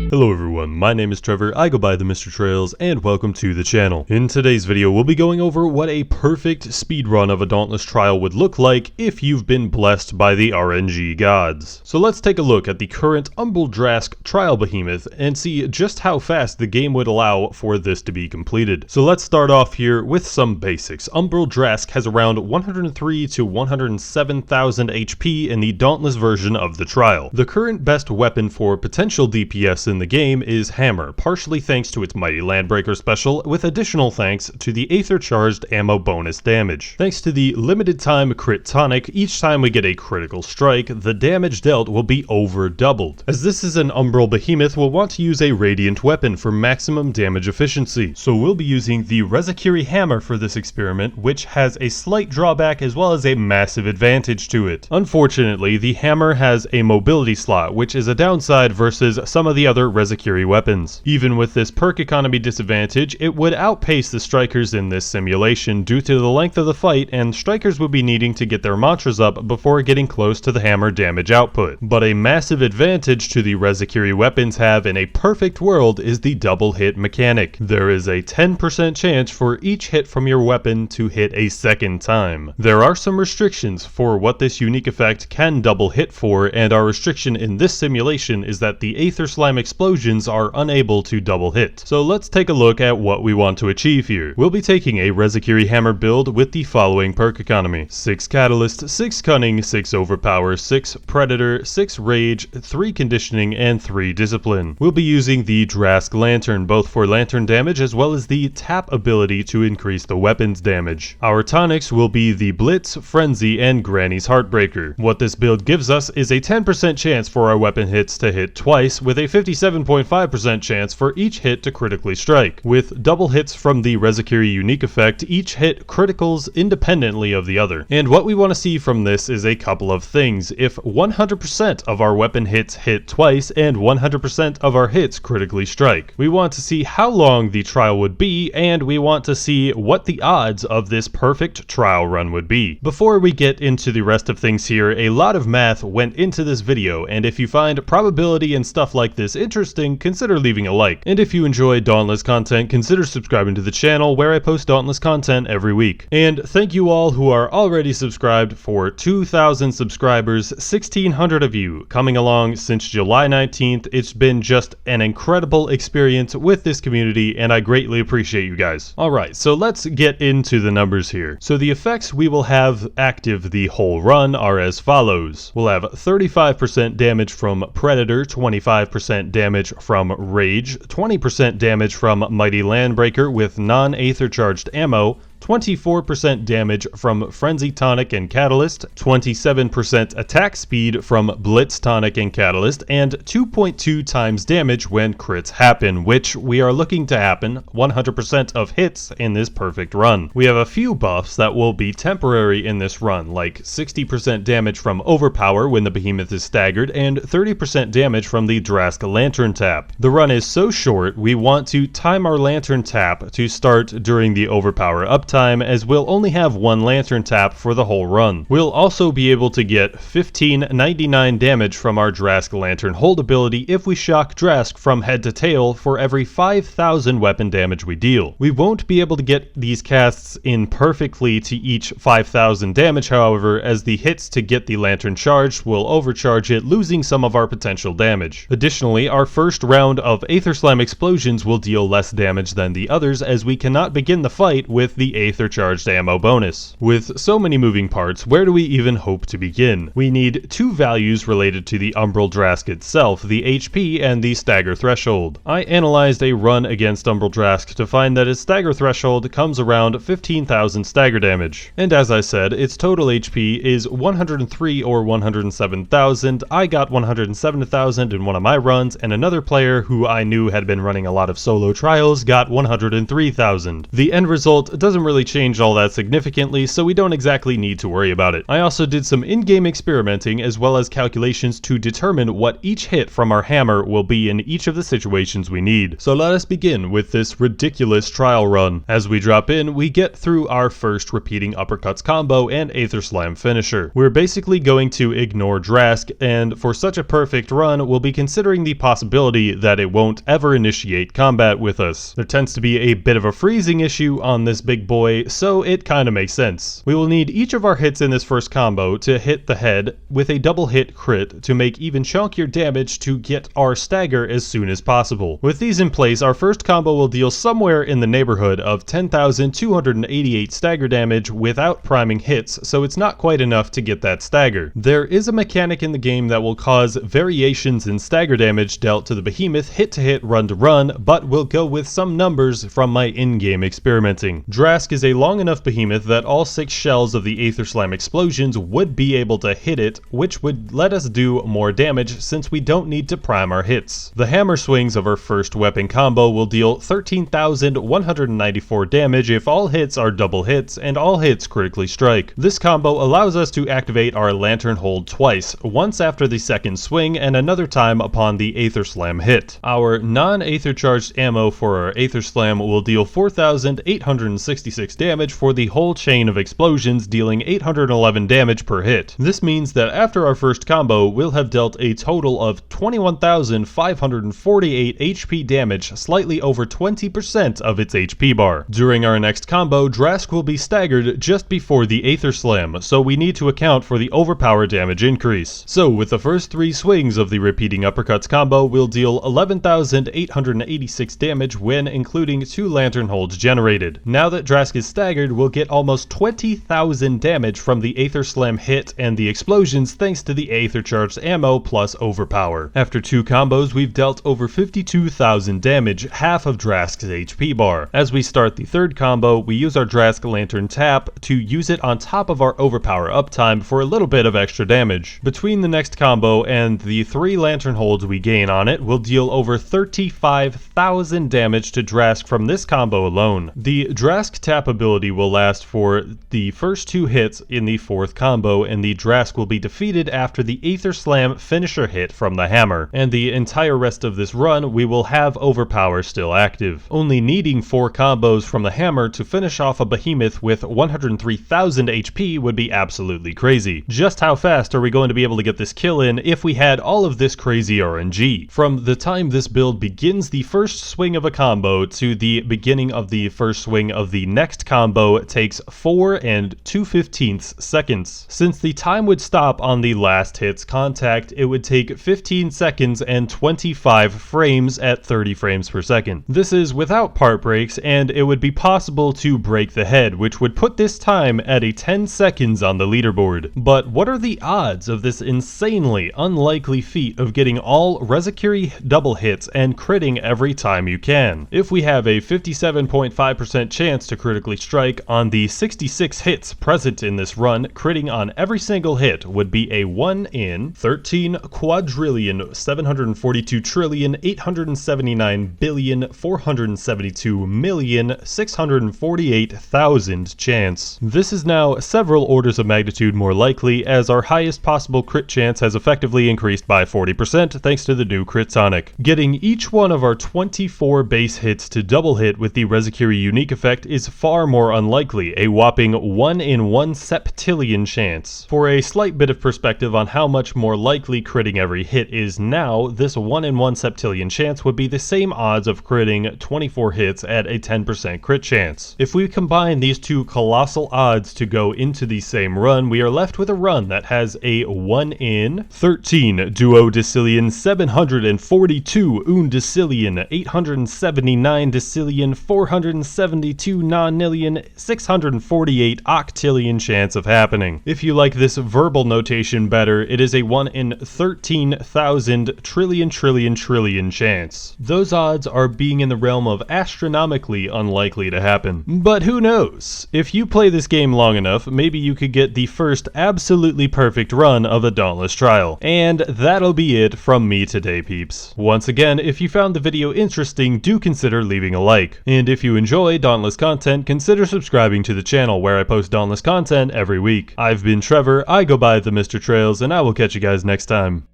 Hello everyone, my name is Trevor, I go by TheMrTrails, and welcome to the channel. In today's video, we'll be going over what a perfect speedrun of a Dauntless trial would look like if you've been blessed by the RNG gods. So let's take a look at the current Umbral Drask trial behemoth and see just how fast the game would allow for this to be completed. So let's start off here with some basics. Umbral Drask has around 103 to 107,000 HP in the Dauntless version of the trial. The current best weapon for potential DPS in the game is Hammer, partially thanks to its Mighty Landbreaker special, with additional thanks to the Aether Charged ammo bonus damage. Thanks to the limited time crit tonic, each time we get a critical strike, the damage dealt will be over doubled. As this is an Umbral behemoth, we'll want to use a radiant weapon for maximum damage efficiency. So we'll be using the Rezakiri Hammer for this experiment, which has a slight drawback as well as a massive advantage to it. Unfortunately, the hammer has a mobility slot, which is a downside versus some of the other Rezakiri weapons. Even with this perk economy disadvantage, it would outpace the strikers in this simulation due to the length of the fight, and strikers would be needing to get their mantras up before getting close to the hammer damage output. But a massive advantage to the Rezakiri weapons have in a perfect world is the double hit mechanic. There is a 10% chance for each hit from your weapon to hit a second time. There are some restrictions for what this unique effect can double hit for, and our restriction in this simulation is that the Aether Slime explosions are unable to double hit. So let's take a look at what we want to achieve here. We'll be taking a Rezakiri Hammer build with the following perk economy: 6 Catalyst, 6 Cunning, 6 Overpower, 6 Predator, 6 Rage, 3 Conditioning, and 3 Discipline. We'll be using the Drask Lantern, both for lantern damage as well as the tap ability to increase the weapon's damage. Our tonics will be the Blitz, Frenzy, and Granny's Heartbreaker. What this build gives us is a 10% chance for our weapon hits to hit twice, with a 57.5% chance for each hit to critically strike. With double hits from the Rezakiri unique effect, each hit criticals independently of the other. And what we want to see from this is a couple of things. If 100% of our weapon hits hit twice and 100% of our hits critically strike, we want to see how long the trial would be, and we want to see what the odds of this perfect trial run would be. Before we get into the rest of things here, a lot of math went into this video, and if you find probability and stuff like this interesting, consider leaving a like. And if you enjoy Dauntless content, consider subscribing to the channel, where I post Dauntless content every week. And thank you all who are already subscribed. For 2,000 subscribers, 1,600 of you coming along since July 19th. It's been just an incredible experience with this community, and I greatly appreciate you guys. Alright, so let's get into the numbers here. So the effects we will have active the whole run are as follows. We'll have 35% damage from Predator, 25% damage from Rage, 20% damage from Mighty Landbreaker with non-Aether Charged ammo, 24% damage from Frenzy Tonic and Catalyst, 27% attack speed from Blitz Tonic and Catalyst, and 2.2 times damage when crits happen, which we are looking to happen 100% of hits in this perfect run. We have a few buffs that will be temporary in this run, like 60% damage from Overpower when the behemoth is staggered, and 30% damage from the Drask Lantern tap. The run is so short, we want to time our Lantern tap to start during the Overpower uptime, as we'll only have one lantern tap for the whole run. We'll also be able to get 1599 damage from our Drask Lantern hold ability if we shock Drask from head to tail for every 5,000 weapon damage we deal. We won't be able to get these casts in perfectly to each 5,000 damage, however, as the hits to get the lantern charged will overcharge it, losing some of our potential damage. Additionally, our first round of Aether Slime explosions will deal less damage than the others, as we cannot begin the fight with the Aether Charged ammo bonus. With so many moving parts, where do we even hope to begin? We need two values related to the Umbral Drask itself, the HP and the stagger threshold. I analyzed a run against Umbral Drask to find that its stagger threshold comes around 15,000 stagger damage. And as I said, its total HP is 103 or 107,000. I got 107,000 in one of my runs, and another player who I knew had been running a lot of solo trials got 103,000. The end result doesn't really change all that significantly, so we don't exactly need to worry about it. I also did some in-game experimenting as well as calculations to determine what each hit from our hammer will be in each of the situations we need. So let us begin with this ridiculous trial run. As we drop in, we get through our first repeating uppercuts combo and Aether Slam finisher. We're basically going to ignore Drask, and for such a perfect run, we'll be considering the possibility that it won't ever initiate combat with us. There tends to be a bit of a freezing issue on this big boy, so it kinda makes sense. We will need each of our hits in this first combo to hit the head with a double hit crit to make even chunkier damage to get our stagger as soon as possible. With these in place, our first combo will deal somewhere in the neighborhood of 10,288 stagger damage without priming hits, so it's not quite enough to get that stagger. There is a mechanic in the game that will cause variations in stagger damage dealt to the behemoth hit to hit, run to run, but we'll go with some numbers from my in-game experimenting. Drask is a long enough behemoth that all 6 shells of the Aether Slam explosions would be able to hit it, which would let us do more damage since we don't need to prime our hits. The hammer swings of our first weapon combo will deal 13,194 damage if all hits are double hits and all hits critically strike. This combo allows us to activate our lantern hold twice, once after the second swing and another time upon the Aether Slam hit. Our non-Aether charged ammo for our Aether Slam will deal 4,866 damage for the whole chain of explosions, dealing 811 damage per hit. This means that after our first combo, we'll have dealt a total of 21,548 HP damage, slightly over 20% of its HP bar. During our next combo, Drask will be staggered just before the Aether Slam, so we need to account for the overpower damage increase. So with the first 3 swings of the repeating uppercuts combo, we'll deal 11,886 damage when including 2 lantern holds generated. Now that Drask is staggered, we'll get almost 20,000 damage from the Aether Slam hit and the explosions thanks to the Aether charged ammo plus overpower. After 2 combos, we've dealt over 52,000 damage, half of Drask's HP bar. As we start the third combo, we use our Drask lantern tap to use it on top of our overpower uptime for a little bit of extra damage. Between the next combo and the 3 lantern holds we gain on it, we'll deal over 35,000 damage to Drask from this combo alone. The Drask tap ability will last for the first 2 hits in the 4th combo, and the Drask will be defeated after the Aether Slam finisher hit from the hammer. And the entire rest of this run, we will have overpower still active. Only needing 4 combos from the hammer to finish off a behemoth with 103,000 HP would be absolutely crazy. Just how fast are we going to be able to get this kill in if we had all of this crazy RNG? From the time this build begins the first swing of a combo to the beginning of the first swing of the next combo takes 4 2/15 seconds. Since the time would stop on the last hit's contact, it would take 15 seconds and 25 frames at 30 frames per second. This is without part breaks, and it would be possible to break the head, which would put this time at a 10 seconds on the leaderboard. But what are the odds of this insanely unlikely feat of getting all Rezakiri double hits and critting every time you can? If we have a 57.5% chance to critically strike on the 66 hits present in this run, critting on every single hit would be a 1 in 13,742,879,472,648,000 chance. This is now several orders of magnitude more likely, as our highest possible crit chance has effectively increased by 40% thanks to the new crit tonic. Getting each one of our 24 base hits to double hit with the Rezakiri unique effect is far more unlikely, a whopping 1 in 1 septillion chance. For a slight bit of perspective on how much more likely critting every hit is now, this 1 in 1 septillion chance would be the same odds of critting 24 hits at a 10% crit chance. If we combine these 2 colossal odds to go into the same run, we are left with a run that has a 1 in 13 duodecillion 742 undecillion 879 decillion 472 nonillion 648 octillion chance of happening. If you like this verbal notation better, it is a 1 in 13,000 trillion chance. Those odds are being in the realm of astronomically unlikely to happen. But who knows? If you play this game long enough, maybe you could get the first absolutely perfect run of a Dauntless trial. And that'll be it from me today, peeps. Once again, if you found the video interesting, do consider leaving a like. And if you enjoy Dauntless content, content, consider subscribing to the channel where I post Dauntless content every week. I've been Trevor, I go by TheMrTrails, and I will catch you guys next time.